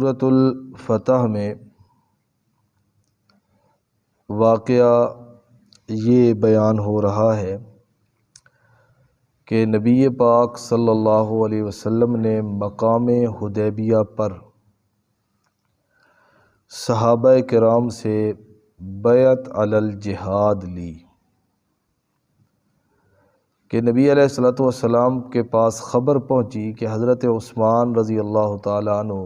سورۃ الفتح میں واقعہ یہ بیان ہو رہا ہے کہ نبی پاک صلی اللہ علیہ وسلم نے مقام حدیبیہ پر صحابہ کرام سے بیعت علی الجہاد لی کہ نبی علیہ الصلوۃ والسلام کے پاس خبر پہنچی کہ حضرت عثمان رضی اللہ تعالیٰ عنہ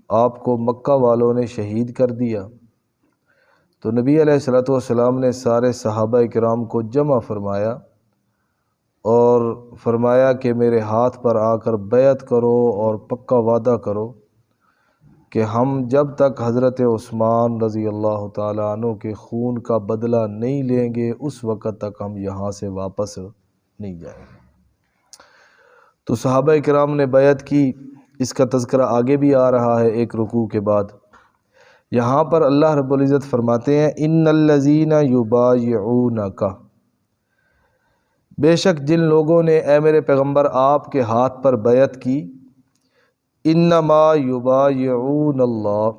آپ کو مکہ والوں نے شہید کر دیا۔ تو نبی علیہ الصلوۃ والسلام نے سارے صحابہ کرام کو جمع فرمایا اور فرمایا کہ میرے ہاتھ پر آ کر بیعت کرو اور پکا وعدہ کرو کہ ہم جب تک حضرت عثمان رضی اللہ تعالیٰ عنہ کے خون کا بدلہ نہیں لیں گے اس وقت تک ہم یہاں سے واپس نہیں جائیں گے۔ تو صحابہ کرام نے بیعت کی، اس کا تذکرہ آگے بھی آ رہا ہے ایک رکوع کے بعد۔ یہاں پر اللہ رب العزت فرماتے ہیں ان الذین یبایعونک، بے شک جن لوگوں نے اے میرے پیغمبر آپ کے ہاتھ پر بیعت کی، انما یبایعون اللہ،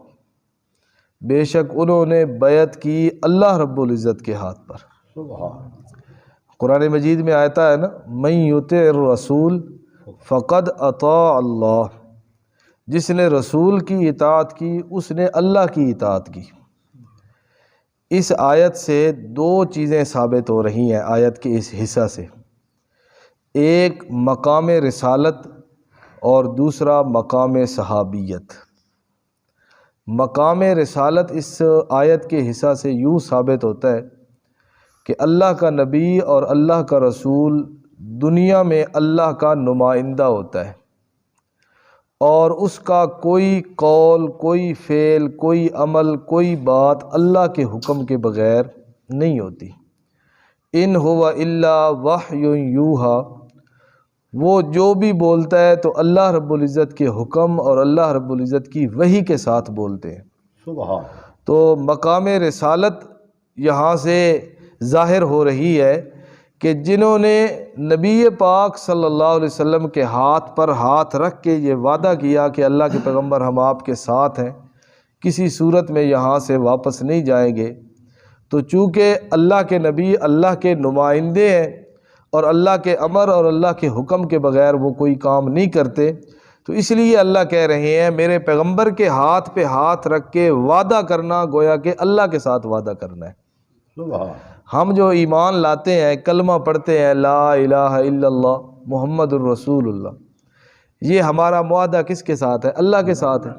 بے شک انہوں نے بیعت کی اللہ رب العزت کے ہاتھ پر۔ قرآن مجید میں آتا ہے نا من یطع الرسول فقد اطاع اللہ، جس نے رسول کی اطاعت کی اس نے اللہ کی اطاعت کی۔ اس آیت سے دو چیزیں ثابت ہو رہی ہیں آیت کے اس حصہ سے، ایک مقام رسالت اور دوسرا مقام صحابیت۔ مقام رسالت اس آیت کے حصہ سے یوں ثابت ہوتا ہے کہ اللہ کا نبی اور اللہ کا رسول دنیا میں اللہ کا نمائندہ ہوتا ہے اور اس کا کوئی قول، کوئی فعل، کوئی عمل، کوئی بات اللہ کے حکم کے بغیر نہیں ہوتی۔ ان هو الا وحی یوحی، وہ جو بھی بولتا ہے تو اللہ رب العزت کے حکم اور اللہ رب العزت کی وحی کے ساتھ بولتے ہیں۔ سبحان۔ تو مقام رسالت یہاں سے ظاہر ہو رہی ہے کہ جنہوں نے نبی پاک صلی اللہ علیہ وسلم کے ہاتھ پر ہاتھ رکھ کے یہ وعدہ کیا کہ اللہ کے پیغمبر ہم آپ کے ساتھ ہیں، کسی صورت میں یہاں سے واپس نہیں جائیں گے، تو چونکہ اللہ کے نبی اللہ کے نمائندے ہیں اور اللہ کے امر اور اللہ کے حکم کے بغیر وہ کوئی کام نہیں کرتے، تو اس لیے اللہ کہہ رہے ہیں میرے پیغمبر کے ہاتھ پہ ہاتھ رکھ کے وعدہ کرنا گویا کہ اللہ کے ساتھ وعدہ کرنا ہے۔ ہم جو ایمان لاتے ہیں، کلمہ پڑھتے ہیں لا الہ الا اللہ محمد الرسول اللہ، یہ ہمارا معاہدہ کس کے ساتھ ہے؟ اللہ کے ساتھ ہے۔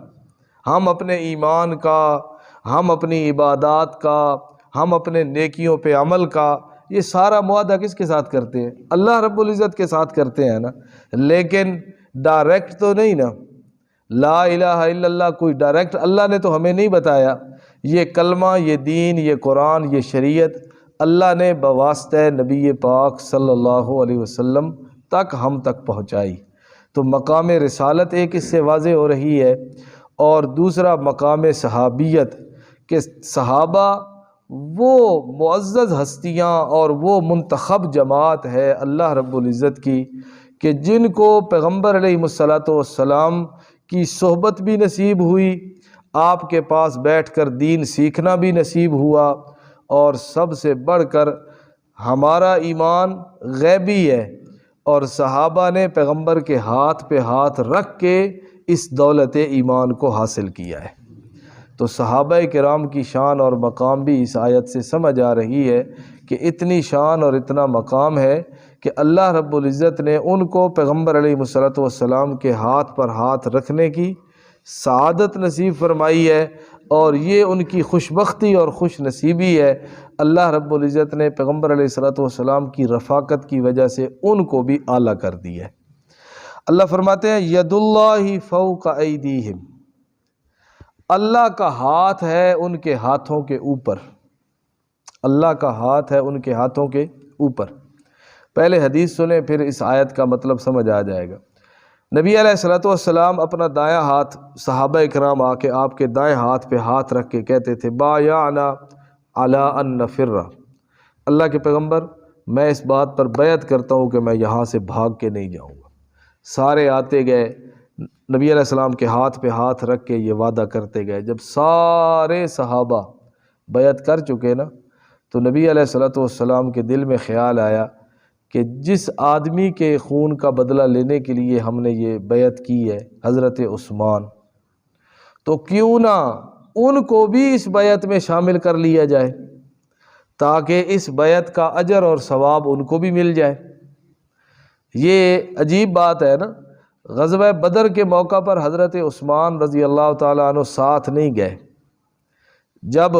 ہم اپنے ایمان کا، ہم اپنی عبادات کا، ہم اپنے نیکیوں پہ عمل کا، یہ سارا معاہدہ کس کے ساتھ کرتے ہیں؟ اللہ رب العزت کے ساتھ کرتے ہیں نا، لیکن ڈائریکٹ تو نہیں نا۔ لا الہ الا اللہ کوئی ڈائریکٹ اللہ نے تو ہمیں نہیں بتایا، یہ کلمہ، یہ دین، یہ قرآن، یہ شریعت اللہ نے بواسطہ نبی پاک صلی اللہ علیہ وسلم تک ہم تک پہنچائی۔ تو مقام رسالت ایک اس سے واضح ہو رہی ہے، اور دوسرا مقام صحابیت کہ صحابہ وہ معزز ہستیاں اور وہ منتخب جماعت ہے اللہ رب العزت کی کہ جن کو پیغمبر علیہ الصلوۃ والسلام کی صحبت بھی نصیب ہوئی، آپ کے پاس بیٹھ کر دین سیکھنا بھی نصیب ہوا، اور سب سے بڑھ کر ہمارا ایمان غیبی ہے اور صحابہ نے پیغمبر کے ہاتھ پہ ہاتھ رکھ کے اس دولت ایمان کو حاصل کیا ہے۔ تو صحابہ کرام کی شان اور مقام بھی اس آیت سے سمجھ آ رہی ہے کہ اتنی شان اور اتنا مقام ہے کہ اللہ رب العزت نے ان کو پیغمبر علیہ الصلوۃ والسلام کے ہاتھ پر ہاتھ رکھنے کی سعادت نصیب فرمائی ہے، اور یہ ان کی خوش بختی اور خوش نصیبی ہے۔ اللہ رب العزت نے پیغمبر علیہ الصلوۃ والسلام کی رفاقت کی وجہ سے ان کو بھی اعلیٰ کر دی ہے۔ اللہ فرماتے ہیں ید اللہ فوق ایدیہم، اللہ کا ہاتھ ہے ان کے ہاتھوں کے اوپر، اللہ کا ہاتھ ہے ان کے ہاتھوں کے اوپر۔ پہلے حدیث سنیں پھر اس آیت کا مطلب سمجھ آ جائے گا۔ نبی علیہ الصلوۃ والسلام اپنا دایاں ہاتھ، صحابہ کرام آ کے آپ کے دائیں ہاتھ پہ ہاتھ رکھ کے کہتے تھے بایعنا علی ان نفر، اللہ کے پیغمبر میں اس بات پر بیعت کرتا ہوں کہ میں یہاں سے بھاگ کے نہیں جاؤں گا۔ سارے آتے گئے، نبی علیہ السلام کے ہاتھ پہ ہاتھ رکھ کے یہ وعدہ کرتے گئے۔ جب سارے صحابہ بیعت کر چکے نا، تو نبی علیہ الصلوۃ والسلام کے دل میں خیال آیا کہ جس آدمی کے خون کا بدلہ لینے کے لیے ہم نے یہ بیعت کی ہے، حضرت عثمان، تو کیوں نہ ان کو بھی اس بیعت میں شامل کر لیا جائے، تاکہ اس بیعت کا اجر اور ثواب ان کو بھی مل جائے۔ یہ عجیب بات ہے نا، غزوہ بدر کے موقع پر حضرت عثمان رضی اللہ تعالیٰ عنہ ساتھ نہیں گئے۔ جب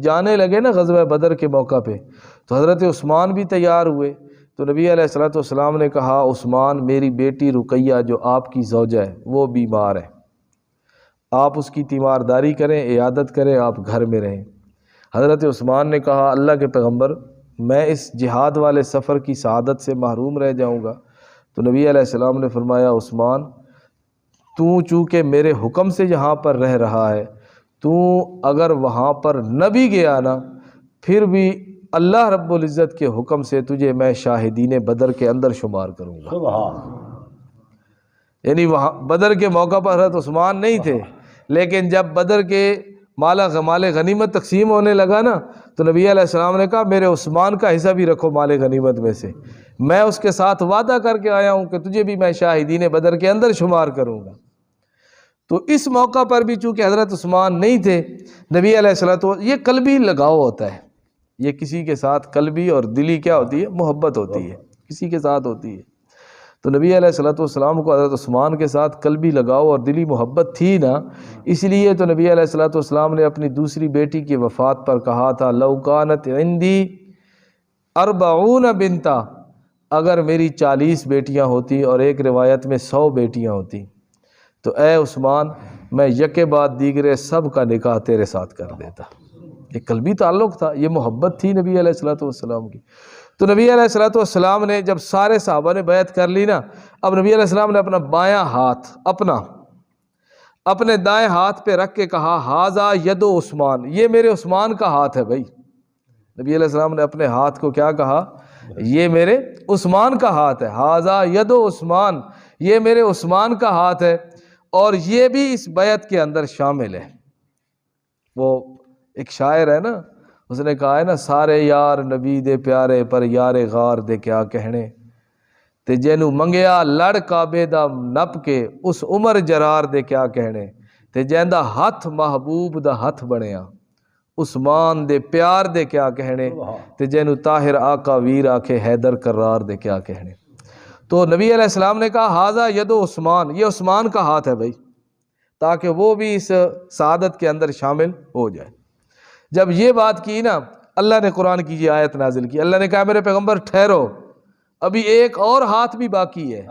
جانے لگے نا غزوہ بدر کے موقع پہ، تو حضرت عثمان بھی تیار ہوئے۔ تو نبی علیہ الصلوۃ والسلام نے کہا، عثمان، میری بیٹی رقیہ جو آپ کی زوجہ ہے وہ بیمار ہے، آپ اس کی تیمارداری کریں، عیادت کریں، آپ گھر میں رہیں۔ حضرت عثمان نے کہا، اللہ کے پیغمبر، میں اس جہاد والے سفر کی سعادت سے محروم رہ جاؤں گا۔ تو نبی علیہ السلام نے فرمایا، عثمان، تو چونکہ میرے حکم سے یہاں پر رہ رہا ہے، تو اگر وہاں پر نہ بھی گیا نا، پھر بھی اللہ رب العزت کے حکم سے تجھے میں شاہدین بدر کے اندر شمار کروں گا۔ یعنی وہاں بدر کے موقع پر حضرت عثمان نہیں تھے، لیکن جب بدر کے مال غنیمت تقسیم ہونے لگا نا، تو نبی علیہ السلام نے کہا، میرے عثمان کا حصہ بھی رکھو مال غنیمت میں سے، میں اس کے ساتھ وعدہ کر کے آیا ہوں کہ تجھے بھی میں شاہدین بدر کے اندر شمار کروں گا۔ تو اس موقع پر بھی چونکہ حضرت عثمان نہیں تھے، نبی علیہ السلام، یہ قلبی لگاؤ ہوتا ہے، یہ کسی کے ساتھ قلبی اور دلی کیا ہوتی ہے، محبت ہوتی ہے، کسی کے ساتھ ہوتی ہے۔ تو نبی علیہ السلام کو حضرت عثمان کے ساتھ قلبی لگاؤ اور دلی محبت تھی نا، اس لیے تو نبی علیہ السلام نے اپنی دوسری بیٹی کی وفات پر کہا تھا، لو کانت عندی 40 بنتا، اگر میری 40 بیٹیاں ہوتی اور ایک روایت میں 100 بیٹیاں ہوتی، تو اے عثمان، میں یکے بعد دیگرے سب کا نکاح تیرے ساتھ کر دیتا۔ یہ قلبی تعلق تھا، یہ محبت تھی نبی علیہ السلام کی۔ تو نبی علیہ السلام نے جب سارے صحابہ نے بیعت کر لی نا، اب نبی علیہ السلام نے اپنا بایاں ہاتھ اپنے دائیں ہاتھ پہ رکھ کے کہا، ھذا ید عثمان، یہ میرے عثمان کا ہاتھ ہے بھائی۔ نبی علیہ السلام نے اپنے ہاتھ کو کیا کہا، یہ میرے عثمان کا ہاتھ ہے، ھذا ید عثمان، یہ میرے عثمان کا ہاتھ ہے، اور یہ بھی اس بیعت کے اندر شامل ہے۔ وہ ایک شاعر ہے نا، اس نے کہا ہے نا، سارے یار نبی دے پیارے پر یار غار دے کیا کہنے، تے جینو منگیا لڑ کعبے دا نپ کے اس عمر جرار دے کیا کہنے، تے جیندا ہاتھ محبوب دا ہاتھ بنیا عثمان دے پیار دے کیا کہنے، تے جینو طاہر آقا ویر آکھے حیدر کرار دے کیا کہنے۔ تو نبی علیہ السلام نے کہا، ھذا ید عثمان، یہ عثمان کا ہاتھ ہے بھائی، تاکہ وہ بھی اس سعادت کے اندر شامل ہو جائے۔ جب یہ بات کی نا، اللہ نے قرآن کی یہ آیت نازل کی، اللہ نے کہا، میرے پیغمبر ٹھہرو، ابھی ایک اور ہاتھ بھی باقی ہے۔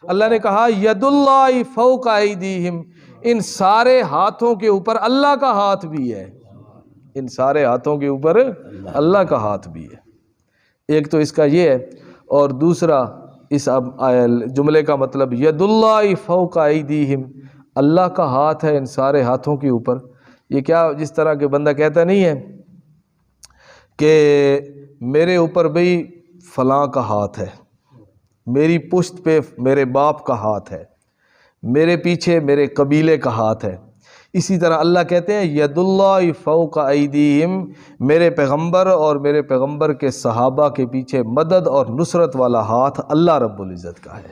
اللہ نے کہا، ید اللہ فوق ایدیہم، ان سارے ہاتھوں کے اوپر اللہ کا ہاتھ بھی ہے، ان سارے ہاتھوں کے اوپر اللہ کا ہاتھ بھی ہے۔ ایک تو اس کا یہ ہے، اور دوسرا اس جملے کا مطلب، ید اللہ فوق ایدیہم، اللہ کا ہاتھ ہے ان سارے ہاتھوں کے اوپر۔ یہ کیا، جس طرح کہ بندہ کہتا نہیں ہے کہ میرے اوپر بھئی فلاں کا ہاتھ ہے، میری پشت پہ میرے باپ کا ہاتھ ہے، میرے پیچھے میرے قبیلے کا ہاتھ ہے، اسی طرح اللہ کہتے ہیں ید اللہ فوق ایدیہم، میرے پیغمبر اور میرے پیغمبر کے صحابہ کے پیچھے مدد اور نصرت والا ہاتھ اللہ رب العزت کا ہے۔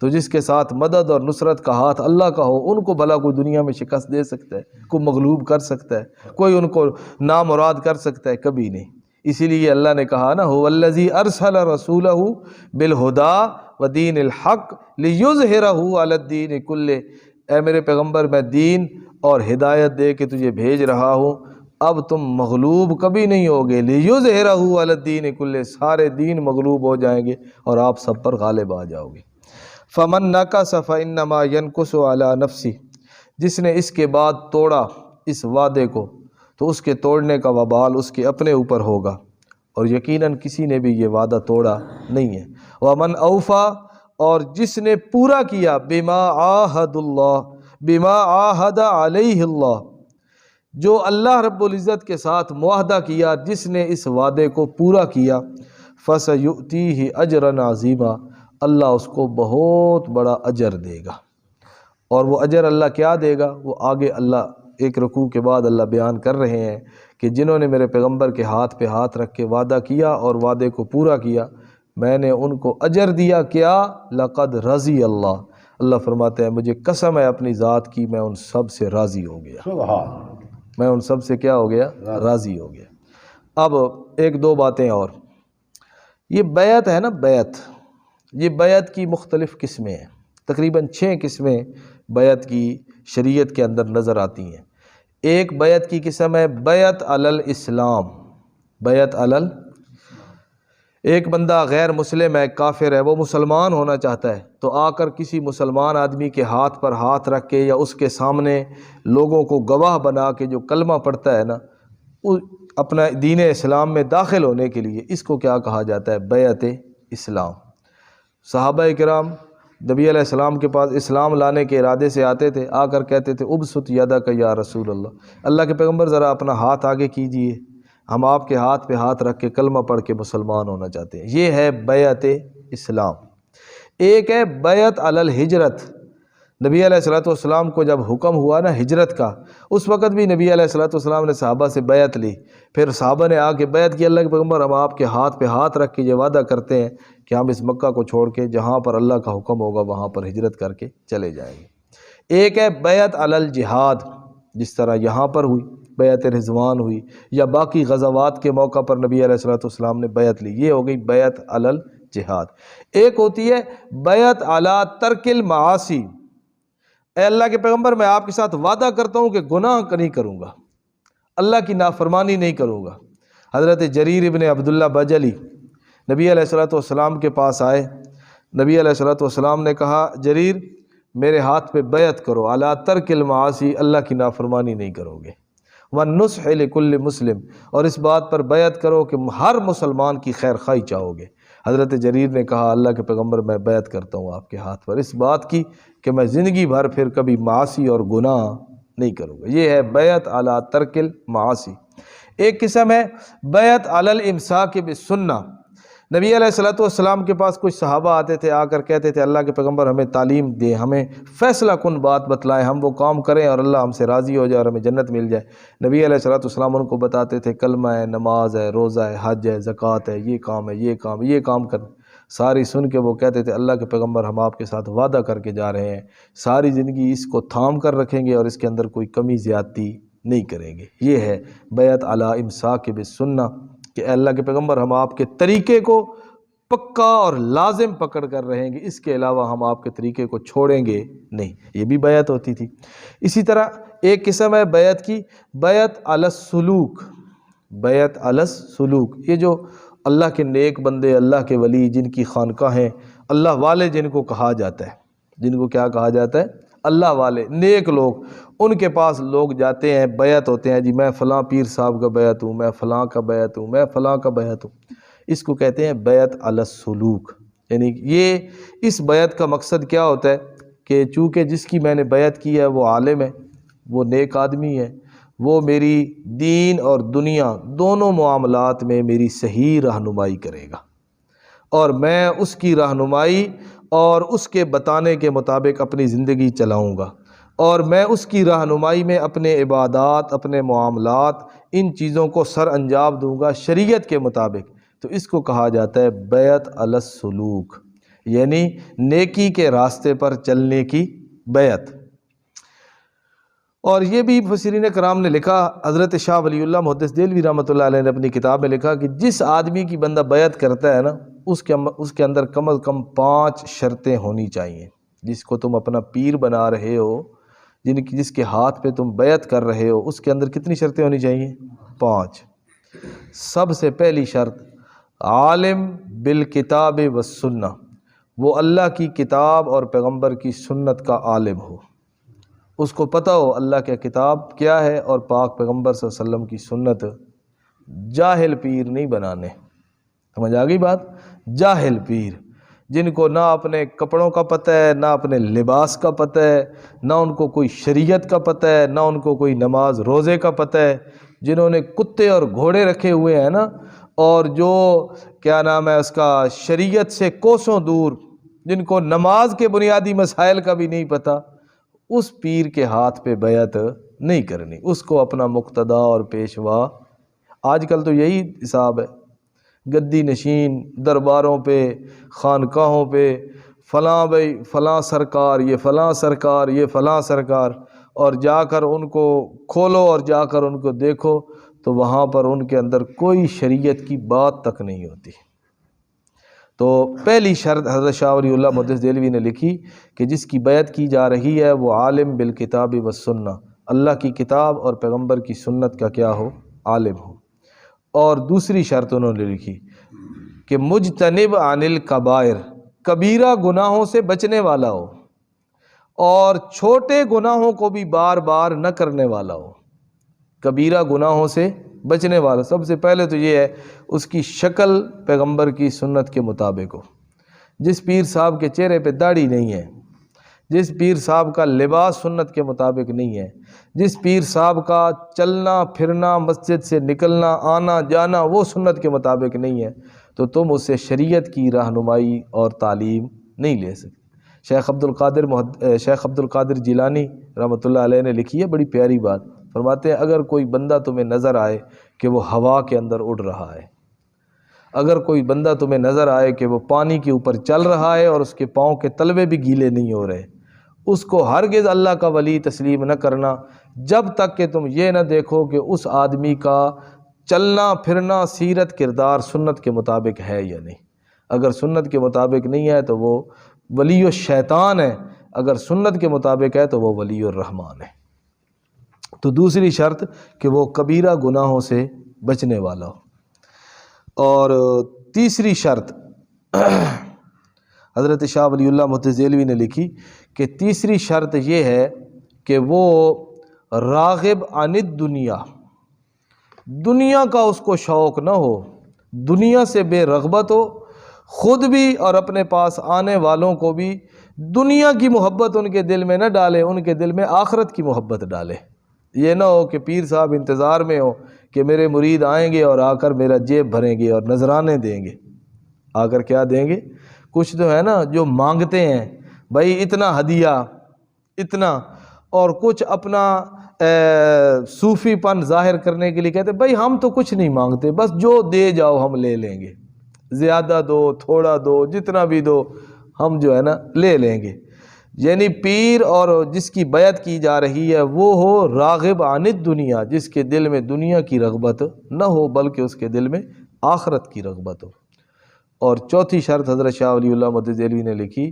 تو جس کے ساتھ مدد اور نصرت کا ہاتھ اللہ کا ہو، ان کو بھلا کوئی دنیا میں شکست دے سکتا ہے، کوئی مغلوب کر سکتا ہے، کوئی ان کو نامراد کر سکتا ہے؟ کبھی نہیں۔ اسی لیے اللہ نے کہا نا، هو الذی ارسل رسولہ بالہدی ودین الحق لیظہرہ علی الدین کلہ، اے میرے پیغمبر، میں دین اور ہدایت دے کے تجھے بھیج رہا ہوں، اب تم مغلوب کبھی نہیں ہوگے، لیظہرہ علی الدین کلہ، سارے دین مغلوب ہو جائیں گے اور آپ سب پر غالب آ جاؤ گے۔ فمن نکث فانما ینکث علی نفسہ، جس نے اس کے بعد توڑا اس وعدے کو، تو اس کے توڑنے کا وبال اس کے اپنے اوپر ہوگا، اور یقیناً کسی نے بھی یہ وعدہ توڑا نہیں ہے۔ ومن اوفا، اور جس نے پورا کیا، بما عاہد اللہ، بما عاہد علیہ اللہ، جو اللہ رب العزت کے ساتھ معاہدہ کیا، جس نے اس وعدے کو پورا کیا، فسیؤتیہ اجرا عظیما، اللہ اس کو بہت بڑا اجر دے گا۔ اور وہ اجر اللہ کیا دے گا، وہ آگے اللہ ایک رکوع کے بعد اللہ بیان کر رہے ہیں کہ جنہوں نے میرے پیغمبر کے ہاتھ پہ ہاتھ رکھ کے وعدہ کیا اور وعدے کو پورا کیا، میں نے ان کو اجر دیا کیا، لقد رضی اللہ، اللہ فرماتے ہیں مجھے قسم ہے اپنی ذات کی، میں ان سب سے راضی ہو گیا، میں ان سب سے کیا ہو گیا، راضی ہو گیا۔ اب ایک دو باتیں اور، یہ بیعت ہے نا، بیعت، یہ بیعت کی مختلف قسمیں ہیں، تقریباً 6 قسمیں بیعت کی شریعت کے اندر نظر آتی ہیں۔ ایک بیعت کی قسم ہے بیعت علی الاسلام، بیعت علی، ایک بندہ غیر مسلم ہے، کافر ہے، وہ مسلمان ہونا چاہتا ہے، تو آ کر کسی مسلمان آدمی کے ہاتھ پر ہاتھ رکھ کے یا اس کے سامنے لوگوں کو گواہ بنا کے جو کلمہ پڑھتا ہے نا، اپنا دین اسلام میں داخل ہونے کے لیے، اس کو کیا کہا جاتا ہے، بیعت اسلام۔ صحابہ کرام نبی علیہ السلام کے پاس اسلام لانے کے ارادے سے آتے تھے، آ کر کہتے تھے ابسط یدک یا رسول اللہ، اللہ کے پیغمبر ذرا اپنا ہاتھ آگے کیجئے، ہم آپ کے ہاتھ پہ ہاتھ رکھ کے کلمہ پڑھ کے مسلمان ہونا چاہتے ہیں۔ یہ ہے بیعت اسلام۔ ایک ہے بیعت علی الہجرت، نبی علیہ السلام کو جب حکم ہوا نا ہجرت کا، اس وقت بھی نبی علیہ السلام نے صحابہ سے بیعت لی، پھر صحابہ نے آ کے بیعت کی، اللہ کے پیغمبر ہم آپ کے ہاتھ پہ ہاتھ رکھ کے یہ وعدہ کرتے ہیں کہ ہم اس مکہ کو چھوڑ کے جہاں پر اللہ کا حکم ہوگا وہاں پر ہجرت کر کے چلے جائیں گے۔ ایک ہے بیعت علی الجہاد، جس طرح یہاں پر ہوئی بیعت رضوان ہوئی، یا باقی غزوات کے موقع پر نبی علیہ السلام نے بیعت لی، یہ ہو گئی بیعت علی الجہاد۔ ایک ہوتی ہے بیعت علی ترک المعاصی، اے اللہ کے پیغمبر میں آپ کے ساتھ وعدہ کرتا ہوں کہ گناہ نہیں کروں گا، اللہ کی نافرمانی نہیں کروں گا۔ حضرت جریر ابن عبداللہ بجلی نبی علیہ السلام کے پاس آئے، نبی علیہ السلام نے کہا جریر میرے ہاتھ پہ بیعت کرو علی ترک المعاصی، اللہ کی نافرمانی نہیں کرو گے، والنصح لکل مسلم، اور اس بات پر بیعت کرو کہ ہر مسلمان کی خیر خواہی چاہو گے۔ حضرت جریر نے کہا اللہ کے پیغمبر میں بیعت کرتا ہوں آپ کے ہاتھ پر اس بات کی کہ میں زندگی بھر پھر کبھی معاصی اور گناہ نہیں کروں گا۔ یہ ہے بیعت علی ترک المعاصی۔ ایک قسم ہے بیعت علی الامساک بالسنہ، نبی علیہ السلام کے پاس کچھ صحابہ آتے تھے، آ کر کہتے تھے اللہ کے پیغمبر ہمیں تعلیم دیں، ہمیں فیصلہ کن بات بتلائیں، ہم وہ کام کریں اور اللہ ہم سے راضی ہو جائے اور ہمیں جنت مل جائے۔ نبی علیہ السلام ان کو بتاتے تھے کلمہ ہے، نماز ہے، روزہ ہے، حج ہے، زکوٰۃ ہے، یہ کام ہے، یہ کام ہے، یہ کام کر، ساری سن کے وہ کہتے تھے اللہ کے پیغمبر ہم آپ کے ساتھ وعدہ کر کے جا رہے ہیں، ساری زندگی اس کو تھام کر رکھیں گے اور اس کے اندر کوئی کمی زیادتی نہیں کریں گے۔ یہ ہے بیعت علی امساک بالسنہ کہ اے اللہ کے پیغمبر ہم آپ کے طریقے کو پکا اور لازم پکڑ کر رہیں گے، اس کے علاوہ ہم آپ کے طریقے کو چھوڑیں گے نہیں، یہ بھی بیعت ہوتی تھی۔ اسی طرح ایک قسم ہے بیعت کی بیعت علی السلوک، بیعت علی السلوک، یہ جو اللہ کے نیک بندے، اللہ کے ولی جن کی خانقاہیں، اللہ والے جن کو کہا جاتا ہے، جن کو کیا کہا جاتا ہے، اللہ والے نیک لوگ، ان کے پاس لوگ جاتے ہیں، بیعت ہوتے ہیں، جی میں فلاں پیر صاحب کا بیعت ہوں، میں فلاں کا بیعت ہوں، میں فلاں کا بیعت ہوں، اس کو کہتے ہیں بیعت علی السلوک۔ یعنی یہ اس بیعت کا مقصد کیا ہوتا ہے کہ چونکہ جس کی میں نے بیعت کی ہے وہ عالم ہے، وہ نیک آدمی ہے، وہ میری دین اور دنیا دونوں معاملات میں میری صحیح رہنمائی کرے گا، اور میں اس کی رہنمائی اور اس کے بتانے کے مطابق اپنی زندگی چلاؤں گا، اور میں اس کی رہنمائی میں اپنے عبادات، اپنے معاملات، ان چیزوں کو سر انجام دوں گا شریعت کے مطابق، تو اس کو کہا جاتا ہے بیعت علی السلوک، یعنی نیکی کے راستے پر چلنے کی بیعت۔ اور یہ بھی مفسرین کرام نے لکھا، حضرت شاہ ولی اللہ محدث دہلوی رحمۃ اللہ علیہ نے اپنی کتاب میں لکھا کہ جس آدمی کی بندہ بیعت کرتا ہے نا، اس کے اندر کم از کم 5 شرطیں ہونی چاہیے۔ جس کو تم اپنا پیر بنا رہے ہو، جس کے ہاتھ پہ تم بیعت کر رہے ہو، اس کے اندر کتنی شرطیں ہونی چاہیے؟ 5۔ سب سے پہلی شرط عالم بالکتاب والسنہ، وہ اللہ کی کتاب اور پیغمبر کی سنت کا عالم ہو، اس کو پتہ ہو اللہ کے کتاب کیا ہے اور پاک پیغمبر صلی اللہ علیہ وسلم کی سنت۔ جاہل پیر نہیں بنانے، سمجھ آ گئی بات؟ جاہل پیر جن کو نہ اپنے کپڑوں کا پتہ ہے، نہ اپنے لباس کا پتہ ہے، نہ ان کو کوئی شریعت کا پتہ ہے، نہ ان کو کوئی نماز روزے کا پتہ ہے، جنہوں نے کتے اور گھوڑے رکھے ہوئے ہیں نا، اور جو کیا نام ہے اس کا شریعت سے کوسوں دور، جن کو نماز کے بنیادی مسائل کا بھی نہیں پتہ، اس پیر کے ہاتھ پہ بیعت نہیں کرنی، اس کو اپنا مقتدا اور پیشوا، آج کل تو یہی حساب ہے، گدی نشین درباروں پہ، خانقاہوں پہ، فلاں بھائی فلاں سرکار، یہ فلاں سرکار، یہ فلاں سرکار، اور جا کر ان کو کھولو اور جا کر ان کو دیکھو تو وہاں پر ان کے اندر کوئی شریعت کی بات تک نہیں ہوتی۔ تو پہلی شرط حضرت شاہ ولی اللہ محدث دہلوی نے لکھی کہ جس کی بیعت کی جا رہی ہے وہ عالم بالکتاب والسنہ، اللہ کی کتاب اور پیغمبر کی سنت کا کیا ہو، عالم ہو۔ اور دوسری شرط انہوں نے لکھی کہ مجتنب عن الکبائر، کبیرہ گناہوں سے بچنے والا ہو اور چھوٹے گناہوں کو بھی بار بار نہ کرنے والا ہو۔ کبیرہ گناہوں سے بچنے والا، سب سے پہلے تو یہ ہے اس کی شکل پیغمبر کی سنت کے مطابق ہو۔ جس پیر صاحب کے چہرے پہ داڑھی نہیں ہے، جس پیر صاحب کا لباس سنت کے مطابق نہیں ہے، جس پیر صاحب کا چلنا پھرنا، مسجد سے نکلنا آنا جانا وہ سنت کے مطابق نہیں ہے، تو تم اس سے شریعت کی رہنمائی اور تعلیم نہیں لے سکتے۔ شیخ عبد القادر جیلانی رحمۃ اللہ علیہ نے لکھی ہے بڑی پیاری بات، فرماتے ہیں اگر کوئی بندہ تمہیں نظر آئے کہ وہ ہوا کے اندر اڑ رہا ہے، اگر کوئی بندہ تمہیں نظر آئے کہ وہ پانی کے اوپر چل رہا ہے اور اس کے پاؤں کے تلوے بھی گیلے نہیں ہو رہے، اس کو ہرگز اللہ کا ولی تسلیم نہ کرنا جب تک کہ تم یہ نہ دیکھو کہ اس آدمی کا چلنا پھرنا سیرت کردار سنت کے مطابق ہے یا نہیں۔ اگر سنت کے مطابق نہیں ہے تو وہ ولی الشیطان ہے، اگر سنت کے مطابق ہے تو وہ ولی الرحمن ہے۔ تو دوسری شرط کہ وہ کبیرہ گناہوں سے بچنے والا ہو۔ اور تیسری شرط حضرت شاہ ولی اللہ محدث دہلوی نے لکھی کہ تیسری شرط یہ ہے کہ وہ راغب عن الدنیا، دنیا کا اس کو شوق نہ ہو، دنیا سے بے رغبت ہو، خود بھی اور اپنے پاس آنے والوں کو بھی دنیا کی محبت ان کے دل میں نہ ڈالے، ان کے دل میں آخرت کی محبت ڈالے۔ یہ نہ ہو کہ پیر صاحب انتظار میں ہو کہ میرے مرید آئیں گے اور آ کر میرا جیب بھریں گے اور نذرانے دیں گے، آ کر کیا دیں گے؟ کچھ تو ہے نا جو مانگتے ہیں بھائی اتنا ہدیہ اتنا، اور کچھ اپنا صوفی پن ظاہر کرنے کے لیے کہتے ہیں بھائی ہم تو کچھ نہیں مانگتے، بس جو دے جاؤ ہم لے لیں گے، زیادہ دو تھوڑا دو جتنا بھی دو ہم جو ہے نا لے لیں گے۔ یعنی پیر اور جس کی بیعت کی جا رہی ہے وہ ہو راغب عن الدنیا، جس کے دل میں دنیا کی رغبت نہ ہو بلکہ اس کے دل میں آخرت کی رغبت ہو۔ اور چوتھی شرط حضرت شاہ ولی اللہ محدث دہلوی نے لکھی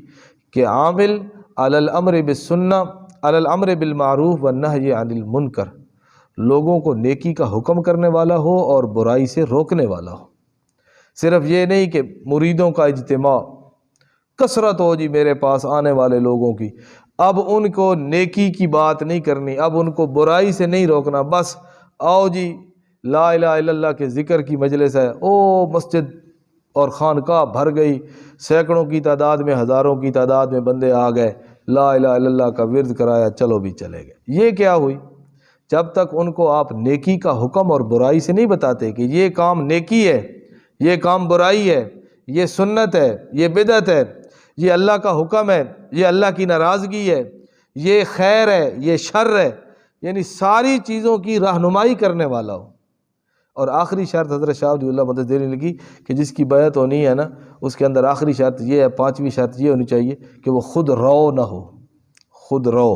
کہ عامل علی الامر بالسنہ علی الامر بالمعروف والنہی عن المنکر، لوگوں کو نیکی کا حکم کرنے والا ہو اور برائی سے روکنے والا ہو۔ صرف یہ نہیں کہ مریدوں کا اجتماع کثرت ہو جی میرے پاس آنے والے لوگوں کی، اب ان کو نیکی کی بات نہیں کرنی، اب ان کو برائی سے نہیں روکنا، بس آؤ جی لا الہ الا اللہ کے ذکر کی مجلس ہے، او مسجد اور خانقاہ بھر گئی، سینکڑوں کی تعداد میں ہزاروں کی تعداد میں بندے آ گئے، لا الہ الا اللہ کا ورد کرایا چلو بھی چلے گئے۔ یہ کیا ہوئی؟ جب تک ان کو آپ نیکی کا حکم اور برائی سے نہیں بتاتے کہ یہ کام نیکی ہے، یہ کام برائی ہے، یہ سنت ہے، یہ بدعت ہے، یہ اللہ کا حکم ہے، یہ اللہ کی ناراضگی ہے، یہ خیر ہے، یہ شر ہے، یعنی ساری چیزوں کی رہنمائی کرنے والا ہو۔ اور آخری شرط حضرت شاہ ولی اللہ محدث دہلوی نے لکھی کہ جس کی بیعت ہونی ہے نا اس کے اندر آخری شرط یہ ہے، پانچویں شرط یہ ہونی چاہیے کہ وہ خود رو نہ ہو۔ خود رو،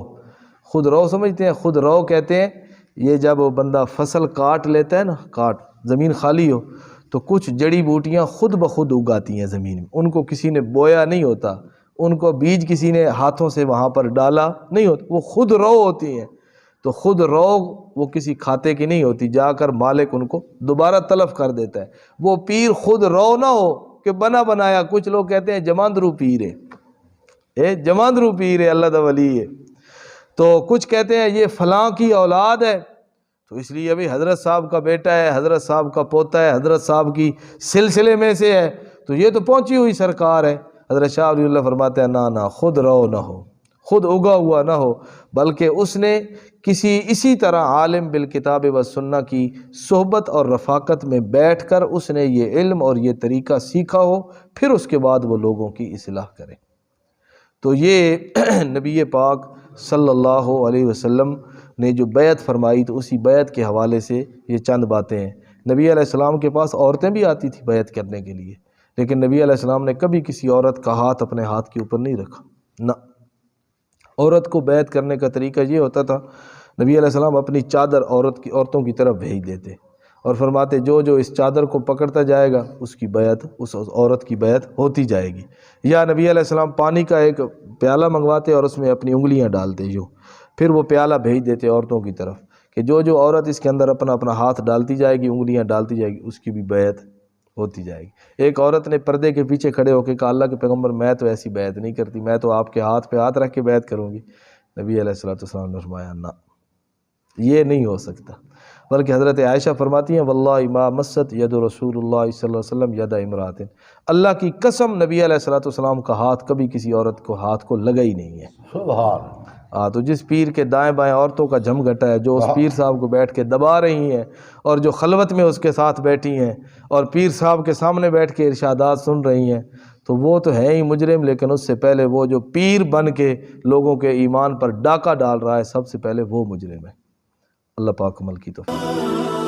خود رو سمجھتے ہیں؟ خود رو کہتے ہیں یہ جب بندہ فصل کاٹ لیتا ہے نا، کاٹ زمین خالی ہو تو کچھ جڑی بوٹیاں خود بخود اگاتی ہیں زمین میں، ان کو کسی نے بویا نہیں ہوتا، ان کو بیج کسی نے ہاتھوں سے وہاں پر ڈالا نہیں ہوتا، وہ خود رو ہوتی ہیں۔ تو خود رو وہ کسی کھاتے کی نہیں ہوتی، جا کر مالک ان کو دوبارہ تلف کر دیتا ہے۔ وہ پیر خود رو نہ ہو کہ بنا بنایا، کچھ لوگ کہتے ہیں جماندرو پیر ہے، جماندرو پیر ہے، اللہ دا ولی ہے، تو کچھ کہتے ہیں یہ فلاں کی اولاد ہے تو اس لیے ابھی حضرت صاحب کا بیٹا ہے، حضرت صاحب کا پوتا ہے، حضرت صاحب کی سلسلے میں سے ہے تو یہ تو پہنچی ہوئی سرکار ہے۔ حضرت شاہ ولی اللہ فرماتے ہیں نہ خود رو نہ ہو، خود اگا ہوا نہ ہو، بلکہ اس نے اسی طرح عالم بالکتاب و سنہ کی صحبت اور رفاقت میں بیٹھ کر اس نے یہ علم اور یہ طریقہ سیکھا ہو، پھر اس کے بعد وہ لوگوں کی اصلاح کرے۔ تو یہ نبی پاک صلی اللہ علیہ وسلم نے جو بیعت فرمائی تو اسی بیعت کے حوالے سے یہ چند باتیں ہیں۔ نبی علیہ السلام کے پاس عورتیں بھی آتی تھیں بیعت کرنے کے لیے، لیکن نبی علیہ السلام نے کبھی کسی عورت کا ہاتھ اپنے ہاتھ کے اوپر نہیں رکھا، نہ۔ عورت کو بیعت کرنے کا طریقہ یہ ہوتا تھا، نبی علیہ السلام اپنی چادر عورتوں کی طرف بھیج دیتے اور فرماتے جو اس چادر کو پکڑتا جائے گا اس کی بیعت، اس عورت کی بیعت ہوتی جائے گی۔ یا نبی علیہ السلام پانی کا ایک پیالہ منگواتے اور اس میں اپنی انگلیاں ڈالتے، پھر وہ پیالہ بھیج دیتے عورتوں کی طرف کہ جو عورت اس کے اندر اپنا ہاتھ ڈالتی جائے گی، انگلیاں ڈالتی جائے گی، اس کی بھی بیعت ہوتی جائے گی۔ ایک عورت نے پردے کے پیچھے کھڑے ہو کے کہا اللہ کے پیغمبر میں تو ایسی بیعت نہیں کرتی، میں تو آپ کے ہاتھ پہ ہاتھ رکھ کے بیعت کروں گی۔ نبی علیہ السلام نے فرمایا نہ، یہ نہیں ہو سکتا، بلکہ حضرت عائشہ فرماتی ہیں واللہ ما مست ید رسول اللہ صلی اللہ علیہ وسلم ید امرات، اللہ کی قسم نبی علیہ السلام کا ہاتھ کبھی کسی عورت کو ہاتھ کو لگا ہی نہیں ہے۔ سبحان۔ تو جس پیر کے دائیں بائیں عورتوں کا جھمگھٹا ہے، جو اس پیر صاحب کو بیٹھ کے دبا رہی ہیں اور جو خلوت میں اس کے ساتھ بیٹھی ہیں اور پیر صاحب کے سامنے بیٹھ کے ارشادات سن رہی ہیں، تو وہ تو ہے ہی مجرم، لیکن اس سے پہلے وہ جو پیر بن کے لوگوں کے ایمان پر ڈاکہ ڈال رہا ہے، سب سے پہلے وہ مجرم ہے۔ اللہ پاک عمل کی توفیق۔